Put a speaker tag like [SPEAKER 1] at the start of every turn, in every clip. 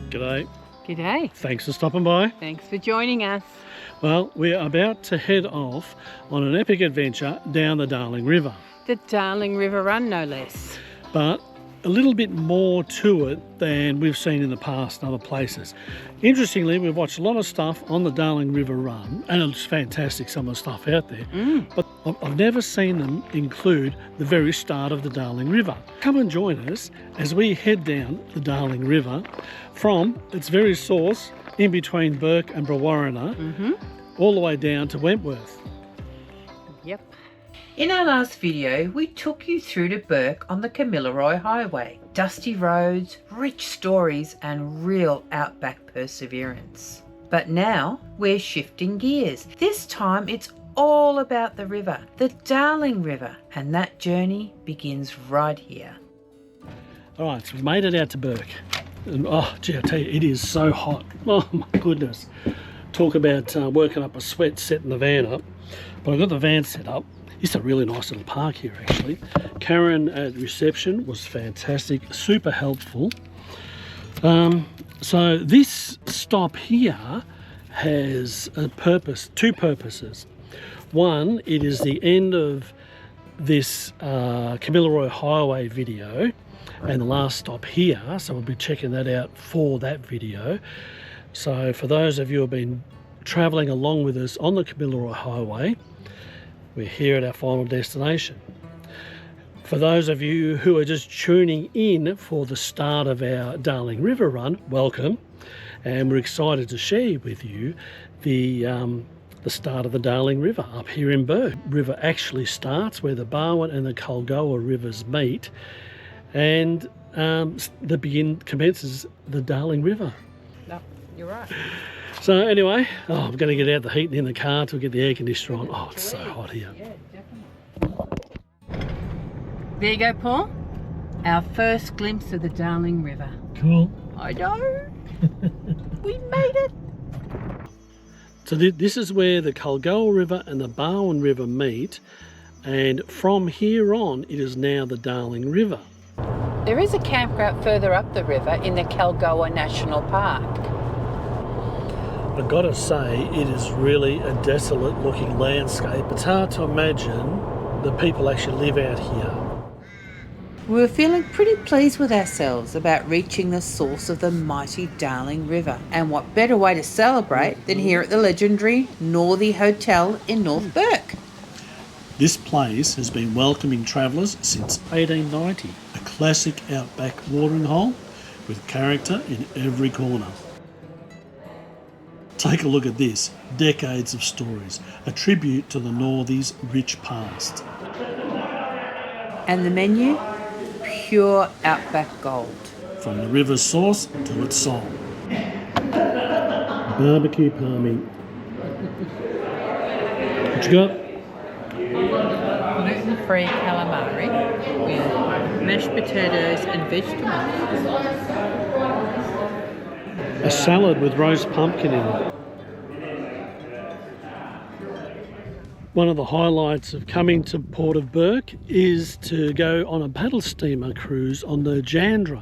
[SPEAKER 1] G'day.
[SPEAKER 2] G'day.
[SPEAKER 1] Thanks for stopping by.
[SPEAKER 2] Thanks for joining us.
[SPEAKER 1] Well, we're about to head off on an epic adventure down the Darling River.
[SPEAKER 2] The Darling River Run, no less.
[SPEAKER 1] But a little bit more to it than we've seen in the past in other places. Interestingly, we've watched a lot of stuff on the Darling River Run, and it's fantastic, some of the stuff out there. But I've never seen them include the very start of the Darling River. Come and join us as we head down the Darling River from its very source in between Bourke and Brewarrina, all the way down to Wentworth.
[SPEAKER 2] Yep. In our last video, we took you through to Bourke on the Kamilaroi Highway. Dusty roads, rich stories, and real outback perseverance. But now we're shifting gears. This time it's all about the river, the Darling River, and that journey begins right here.
[SPEAKER 1] All right, so we've made it out to Bourke. And oh, gee, I tell you, it is so hot. Oh my goodness. Talk about working up a sweat setting the van up. But I've got the van set up. It's a really nice little park here, actually. Karen at reception was fantastic, super helpful. So this stop here has a purpose, two purposes. One, it is the end of this Kamilaroi Highway video and the last stop here, so we'll be checking that out for that video. So for those of you who have been travelling along with us on the Kamilaroi Highway, we're here at our final destination. For those of you who are just tuning in for the start of our Darling River Run, welcome, and we're excited to share with you the start of the Darling River up here in Bourke. The river actually starts where the Barwon and the Kamilaroi rivers meet, and commences the Darling River.
[SPEAKER 2] No, you're right.
[SPEAKER 1] So anyway, I'm going to get out the heating in the car to get the air conditioner on. Oh, it's so hot here.
[SPEAKER 2] Yeah, definitely. There you go, Paul. Our first glimpse of the Darling River.
[SPEAKER 1] Cool.
[SPEAKER 2] I know. We made it.
[SPEAKER 1] So this is where the Kamilaroi River and the Barwon River meet, and from here on it is now the Darling River.
[SPEAKER 2] There is a campground further up the river in the Kamilaroi National Park.
[SPEAKER 1] I've got to say, it is really a desolate looking landscape. It's hard to imagine the people actually live out here.
[SPEAKER 2] We were feeling pretty pleased with ourselves about reaching the source of the mighty Darling River. And what better way to celebrate than here at the legendary Northey Hotel in North Bourke.
[SPEAKER 1] This place has been welcoming travellers since 1890. A classic outback watering hole with character in every corner. Take a look at this, decades of stories, a tribute to the Northey's rich past.
[SPEAKER 2] And the menu? Pure outback gold.
[SPEAKER 1] From the river's source to its soul. Barbecue palmy. What you got?
[SPEAKER 2] Gluten-free calamari with mashed potatoes and vegetables.
[SPEAKER 1] A salad with roast pumpkin in it. One of the highlights of coming to Port of Bourke is to go on a paddle steamer cruise on the Jandra.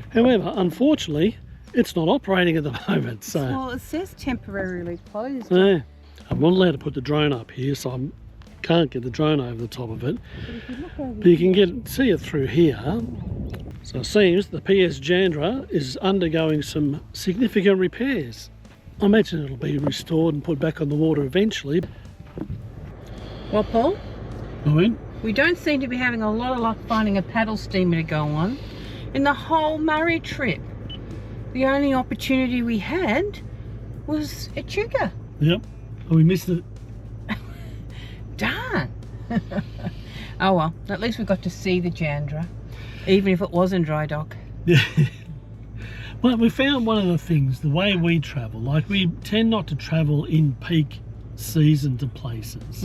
[SPEAKER 1] However, unfortunately, it's not operating at the moment. So,
[SPEAKER 2] well, it says temporarily closed.
[SPEAKER 1] Yeah, I'm not allowed to put the drone up here, so I can't get the drone over the top of it. But you can see it through here. So it seems the PS Jandra is undergoing some significant repairs. I imagine it'll be restored and put back on the water eventually.
[SPEAKER 2] Well, Paul,
[SPEAKER 1] Oh,
[SPEAKER 2] we don't seem to be having a lot of luck finding a paddle steamer to go on in the whole Murray trip. The only opportunity we had was Echuca.
[SPEAKER 1] Yep. Oh, we missed it.
[SPEAKER 2] Darn. Oh well, at least we got to see the Jandra, even if it was in dry dock.
[SPEAKER 1] Yeah. Well, we found one of the things, the way we travel, like we tend not to travel in peak season to places.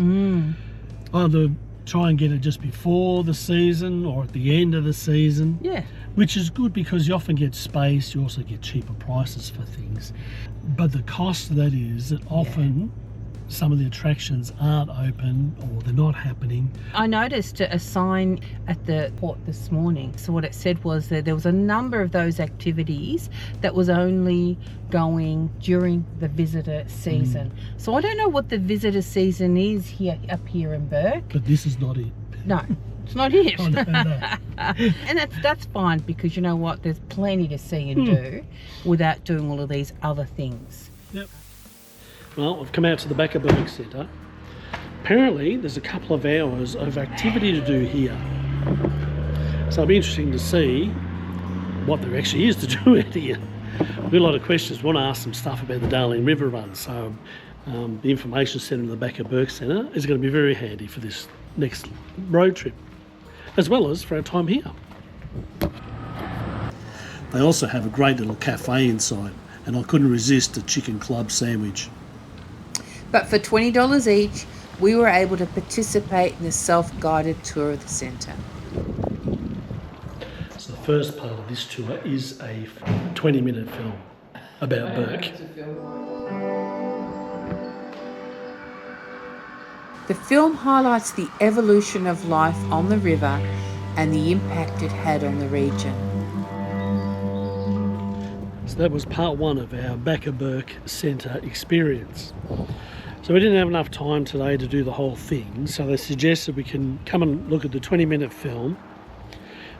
[SPEAKER 1] Either try and get it just before the season or at the end of the season.
[SPEAKER 2] Yeah.
[SPEAKER 1] Which is good because you often get space, you also get cheaper prices for things. But the cost of that is that often some of the attractions aren't open or they're not happening.
[SPEAKER 2] I noticed a sign at the port this morning. So what it said was that there was a number of those activities that was only going during the visitor season. So I don't know what the visitor season is here up here in Bourke.
[SPEAKER 1] But this is not it.
[SPEAKER 2] No, it's not it.
[SPEAKER 1] Oh, no.
[SPEAKER 2] And that's fine, because you know what? There's plenty to see and do without doing all of these other things.
[SPEAKER 1] Yep. Well, we've come out to the back of Bourke Centre. Apparently, there's a couple of hours of activity to do here. So it'll be interesting to see what there actually is to do out here. We've got a lot of questions. We want to ask some stuff about the Darling River Run. So the information centre in the back of Bourke Centre is going to be very handy for this next road trip, as well as for our time here. They also have a great little cafe inside, and I couldn't resist a chicken club sandwich.
[SPEAKER 2] But for $20 each, we were able to participate in a self-guided tour of the centre.
[SPEAKER 1] So the first part of this tour is a 20-minute film about Bourke.
[SPEAKER 2] The film highlights the evolution of life on the river and the impact it had on the region.
[SPEAKER 1] So that was part one of our Back of Bourke Centre experience. So we didn't have enough time today to do the whole thing, so they suggested we can come and look at the 20-minute film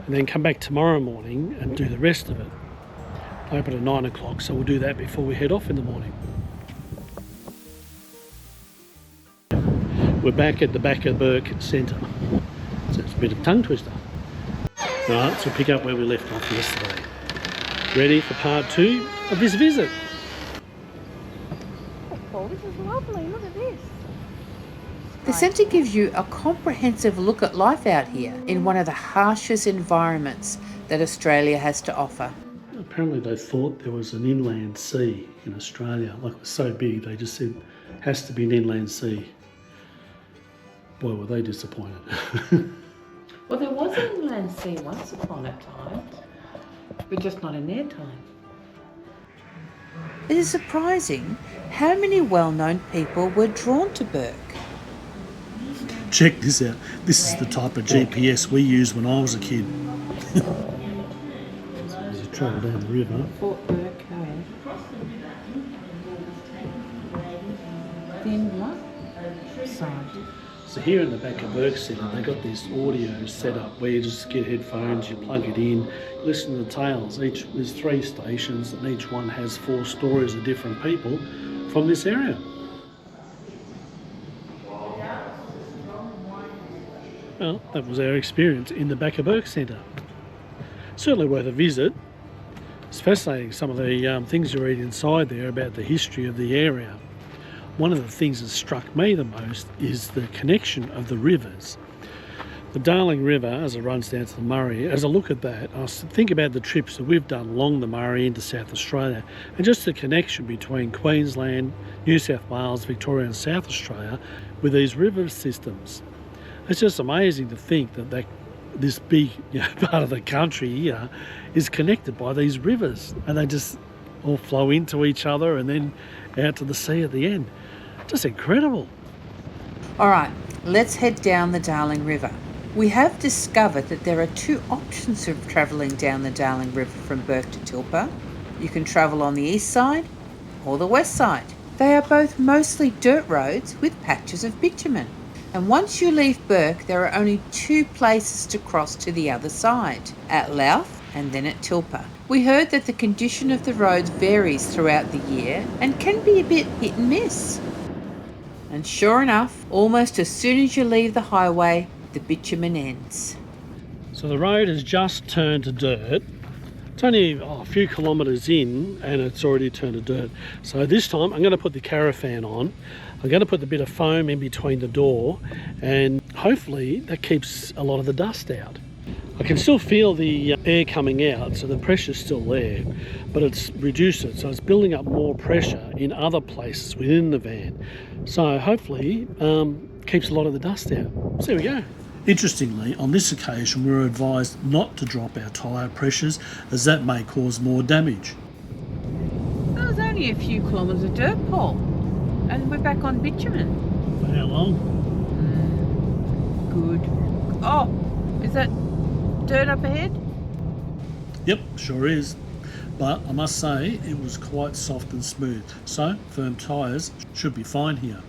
[SPEAKER 1] and then come back tomorrow morning and do the rest of it. Open at 9 o'clock, so we'll do that before we head off in the morning. We're back at the Back of Bourke Centre. So it's a bit of a tongue twister. Alright, so we'll pick up where we left off yesterday. Ready for part 2 of this visit.
[SPEAKER 2] Oh, this is lovely. Look at this. The centre gives you a comprehensive look at life out here in one of the harshest environments that Australia has to offer.
[SPEAKER 1] Apparently they thought there was an inland sea in Australia. Like, it was so big, they just said, has to be an inland sea. Boy, were they disappointed.
[SPEAKER 2] Well, there was an inland sea once upon a time, but just not in their time. It is surprising how many well-known people were drawn to Bourke.
[SPEAKER 1] Check this out. This is the type of GPS we used when I was a kid. As you travel down the river.
[SPEAKER 2] Fort Bourke, go ahead. Then what? Side.
[SPEAKER 1] So here in the Back of Bourke Centre, they got this audio set up where you just get headphones, you plug it in, you listen to the tales. There's 3 stations, and each one has 4 stories of different people from this area. Well, that was our experience in the Back of Bourke Centre. Certainly worth a visit. It's fascinating, some of the things you read inside there about the history of the area. One of the things that struck me the most is the connection of the rivers. The Darling River, as it runs down to the Murray, as I look at that, I think about the trips that we've done along the Murray into South Australia, and just the connection between Queensland, New South Wales, Victoria and South Australia with these river systems. It's just amazing to think that this big part of the country here is connected by these rivers, and they just all flow into each other and then out to the sea at the end. Just incredible.
[SPEAKER 2] All right, let's head down the Darling River. We have discovered that there are 2 options of travelling down the Darling River from Bourke to Tilpa. You can travel on the east side or the west side. They are both mostly dirt roads with patches of bitumen. And once you leave Bourke, there are only 2 places to cross to the other side, at Louth and then at Tilpa. We heard that the condition of the roads varies throughout the year and can be a bit hit and miss. And sure enough, almost as soon as you leave the highway, the bitumen ends.
[SPEAKER 1] So the road has just turned to dirt. It's only a few kilometres in and it's already turned to dirt. So this time I'm going to put the Caravan on. I'm going to put a bit of foam in between the door, and hopefully that keeps a lot of the dust out. I can still feel the air coming out, so the pressure's still there, but it's reduced it, so it's building up more pressure in other places within the van. So hopefully keeps a lot of the dust out. So there we go. Interestingly, on this occasion we were advised not to drop our tyre pressures, as that may cause more damage.
[SPEAKER 2] There was only a few kilometres of dirt, Paul. And we're back on bitumen.
[SPEAKER 1] For how long?
[SPEAKER 2] Good. Oh, is that dirt up ahead?
[SPEAKER 1] Yep, sure is. But I must say it was quite soft and smooth, so firm tyres should be fine here.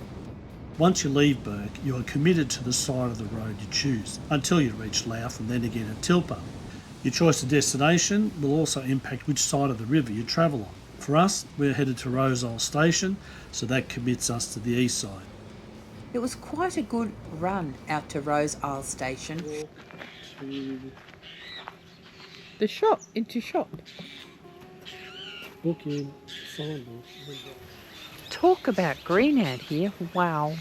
[SPEAKER 1] Once you leave Bourke, you are committed to the side of the road you choose until you reach Louth and then again at Tilpa. Your choice of destination will also impact which side of the river you travel on. For us, we're headed to Rosal Station, so that commits us to the east side.
[SPEAKER 2] It was quite a good run out to Rose Isle Station. The shop, into shop.
[SPEAKER 1] Book in, sign.
[SPEAKER 2] Talk about green out here, wow.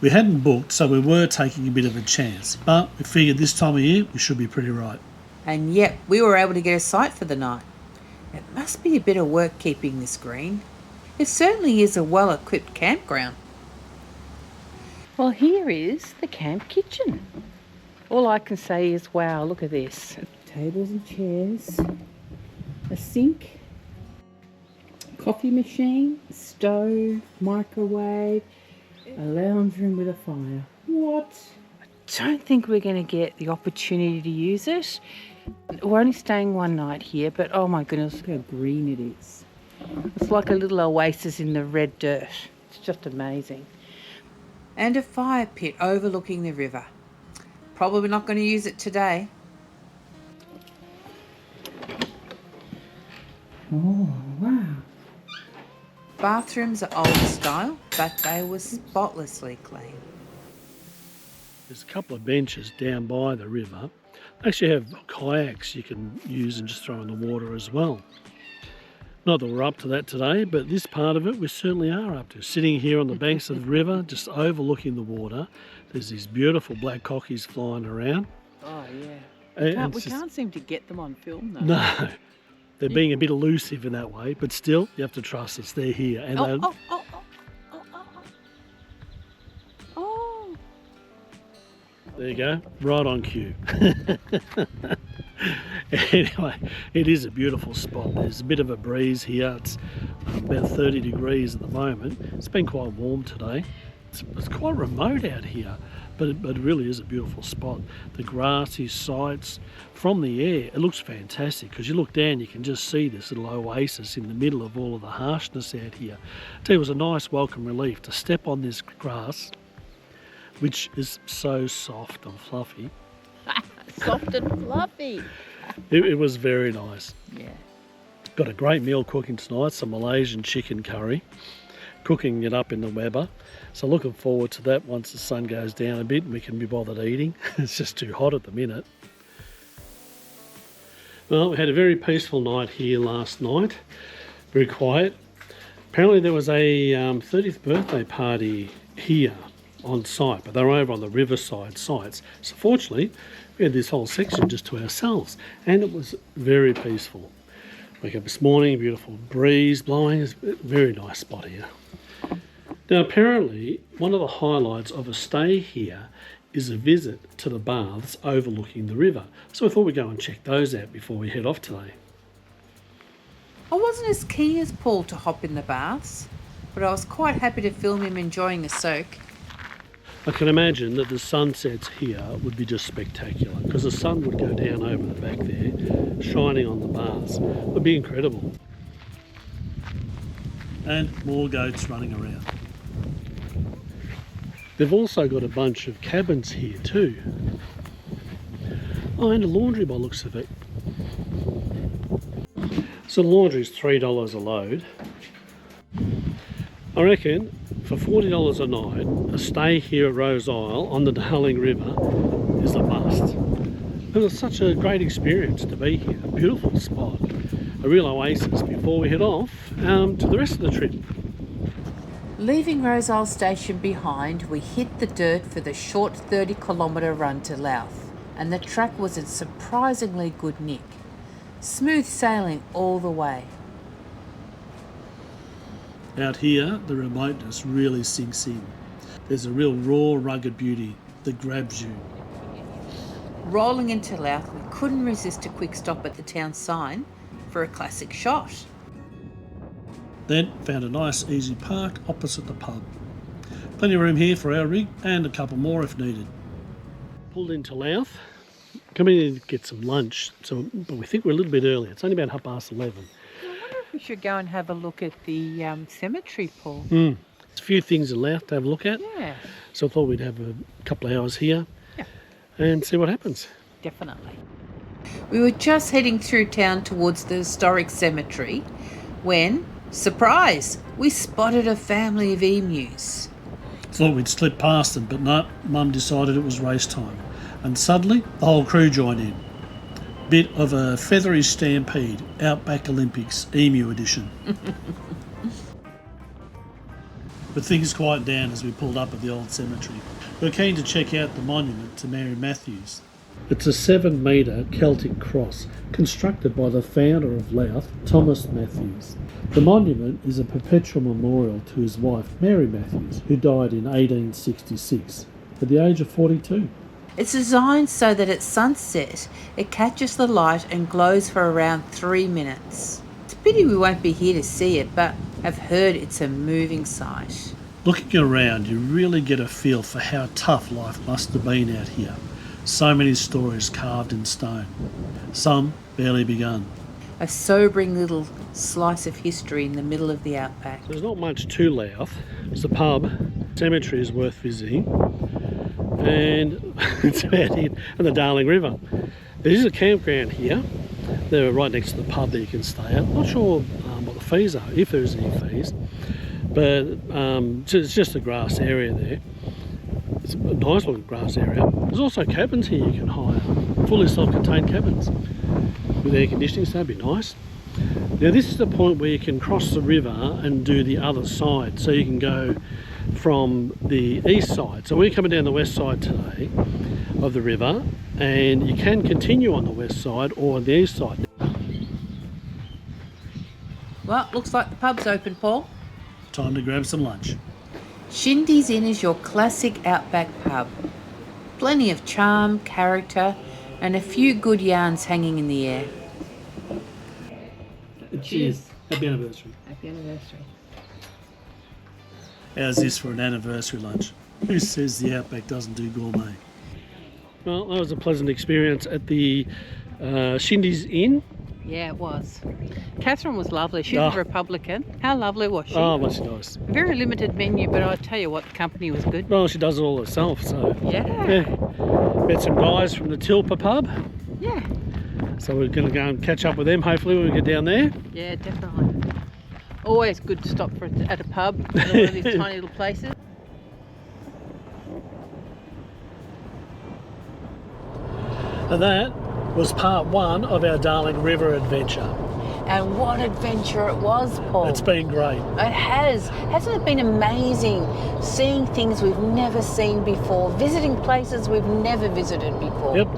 [SPEAKER 1] We hadn't booked, so we were taking a bit of a chance, but we figured this time of year we should be pretty right.
[SPEAKER 2] And yet we were able to get a site for the night. It must be a bit of work keeping this green. It certainly is a well-equipped campground. Well, here is the camp kitchen. All I can say is, wow, look at this. Tables and chairs, a sink, coffee machine, stove, microwave, a lounge room with a fire. What? I don't think we're going to get the opportunity to use it. We're only staying one night here, but oh my goodness, look how green it is. It's like a little oasis in the red dirt. It's just amazing. And a fire pit overlooking the river. Probably not going to use it today. Oh, wow. Bathrooms are old style, but they were spotlessly clean.
[SPEAKER 1] There's a couple of benches down by the river. They actually have kayaks you can use and just throw in the water as well. Not that we're up to that today, but this part of it we certainly are up to. Sitting here on the banks of the river, just overlooking the water. There's these beautiful black cockies flying around.
[SPEAKER 2] Oh, yeah. We can't seem to get them on film, though.
[SPEAKER 1] No. They're being a bit elusive in that way, but still, you have to trust us. They're here. And
[SPEAKER 2] oh.
[SPEAKER 1] There you go. Right on cue. Anyway, it is a beautiful spot. There's a bit of a breeze here. It's about 30 degrees at the moment. It's been quite warm today. It's quite remote out here, but it really is a beautiful spot. The grassy sites from the air, it looks fantastic because you look down, you can just see this little oasis in the middle of all of the harshness out here. It was a nice welcome relief to step on this grass, which is so soft and fluffy.
[SPEAKER 2] Soft and fluffy.
[SPEAKER 1] It was very nice.
[SPEAKER 2] Yeah.
[SPEAKER 1] Got a great meal cooking tonight, some Malaysian chicken curry. Cooking it up in the Weber. So looking forward to that once the sun goes down a bit and we can be bothered eating. It's just too hot at the minute. Well, we had a very peaceful night here last night. Very quiet. Apparently there was a 30th birthday party here on site, but they were over on the riverside sites. So fortunately, we had this whole section just to ourselves and it was very peaceful. Wake up this morning, beautiful breeze blowing. It's a very nice spot here. Now apparently one of the highlights of a stay here is a visit to the baths overlooking the river. So I thought we'd go and check those out before we head off today.
[SPEAKER 2] I wasn't as keen as Paul to hop in the baths, but I was quite happy to film him enjoying the soak.
[SPEAKER 1] I can imagine that the sunsets here would be just spectacular because the sun would go down over the back there, shining on the baths. It would be incredible. And more goats running around. They've also got a bunch of cabins here too. Oh, and a laundry by the looks of it. So the laundry is $3 a load. I reckon for $40 a night, a stay here at Rose Isle on the Darling River is a must. It was such a great experience to be here. A beautiful spot, a real oasis before we head off to the rest of the trip.
[SPEAKER 2] Leaving Rose Isle Station behind, we hit the dirt for the short 30-kilometre run to Louth, and the track was in surprisingly good nick. Smooth sailing all the way.
[SPEAKER 1] Out here, the remoteness really sinks in. There's a real raw, rugged beauty that grabs you.
[SPEAKER 2] Rolling into Louth, we couldn't resist a quick stop at the town sign for a classic shot.
[SPEAKER 1] Then found a nice easy park opposite the pub. Plenty of room here for our rig and a couple more if needed. Pulled into Louth. Coming in to get some lunch, but we think we're a little bit early. It's only about 11:30.
[SPEAKER 2] I wonder if we should go and have a look at the cemetery, Paul.
[SPEAKER 1] There's a few things in Louth to have a look at.
[SPEAKER 2] Yeah.
[SPEAKER 1] So I thought we'd have a couple of hours here and see what happens.
[SPEAKER 2] Definitely. We were just heading through town towards the historic cemetery when, surprise, we spotted a family of emus.
[SPEAKER 1] Thought we'd slip past them, but no, Mum decided it was race time. And suddenly, the whole crew joined in. Bit of a feathery stampede, Outback Olympics, Emu edition. But things quieted down as we pulled up at the old cemetery. We were keen to check out the monument to Mary Matthews. It's a 7-metre Celtic cross constructed by the founder of Louth, Thomas Matthews. The monument is a perpetual memorial to his wife, Mary Matthews, who died in 1866 at the age of 42.
[SPEAKER 2] It's designed so that at sunset it catches the light and glows for around 3 minutes. It's a pity we won't be here to see it, but I've heard it's a moving sight.
[SPEAKER 1] Looking around, you really get a feel for how tough life must have been out here. So many stories carved in stone, some barely begun.
[SPEAKER 2] A sobering little slice of history in the middle of the outback.
[SPEAKER 1] There's not much to Louth. There's a pub, cemetery is worth visiting, and it's about it, and the Darling River. There is a campground here. They're right next to the pub that you can stay at. Not sure what the fees are, if there is any fees, but it's just a grass area there. It's a nice looking grass area. There's also cabins here you can hire, fully self-contained cabins with air conditioning, so that'd be nice. Now this is the point where you can cross the river and do the other side, so you can go from the east side. So we're coming down the west side today of the river, and you can continue on the west side or on the east side.
[SPEAKER 2] Well, looks like the pub's open, Paul.
[SPEAKER 1] Time to grab some lunch.
[SPEAKER 2] Shindy's Inn is your classic outback pub. Plenty of charm, character, and a few good yarns hanging in the air.
[SPEAKER 1] Cheers. Happy anniversary.
[SPEAKER 2] Happy anniversary.
[SPEAKER 1] How's this for an anniversary lunch? Who says the Outback doesn't do gourmet? Well, that was a pleasant experience at the Shindy's Inn.
[SPEAKER 2] Yeah, it was. Catherine was lovely. She's a Republican. How lovely was she?
[SPEAKER 1] Oh, was she nice.
[SPEAKER 2] Very limited menu, but I tell you what, the company was good.
[SPEAKER 1] Well, she does it all herself, so...
[SPEAKER 2] Yeah.
[SPEAKER 1] Met some guys from the Tilpa pub.
[SPEAKER 2] Yeah.
[SPEAKER 1] So we're going to go and catch up with them, hopefully, when we get down there.
[SPEAKER 2] Yeah, definitely. Always good to stop at a pub, in one of these tiny little places.
[SPEAKER 1] And that was part 1 of our Darling River adventure.
[SPEAKER 2] And what adventure it was, Paul.
[SPEAKER 1] It's been great.
[SPEAKER 2] It has. Hasn't it been amazing seeing things we've never seen before, visiting places we've never visited before?
[SPEAKER 1] Yep.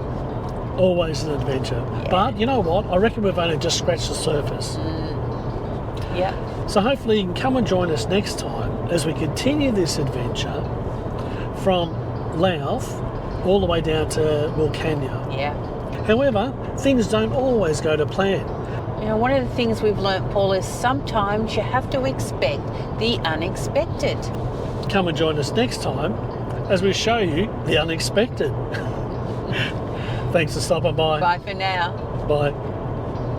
[SPEAKER 1] Always an adventure. Yeah. But you know what? I reckon we've only just scratched the surface.
[SPEAKER 2] Yeah.
[SPEAKER 1] So hopefully you can come and join us next time as we continue this adventure from Louth all the way down to Wilcannia.
[SPEAKER 2] Yeah.
[SPEAKER 1] However, things don't always go to plan.
[SPEAKER 2] You know, one of the things we've learnt, Paul, is sometimes you have to expect the unexpected.
[SPEAKER 1] Come and join us next time as we show you the unexpected. Thanks for stopping by.
[SPEAKER 2] Bye for now.
[SPEAKER 1] Bye.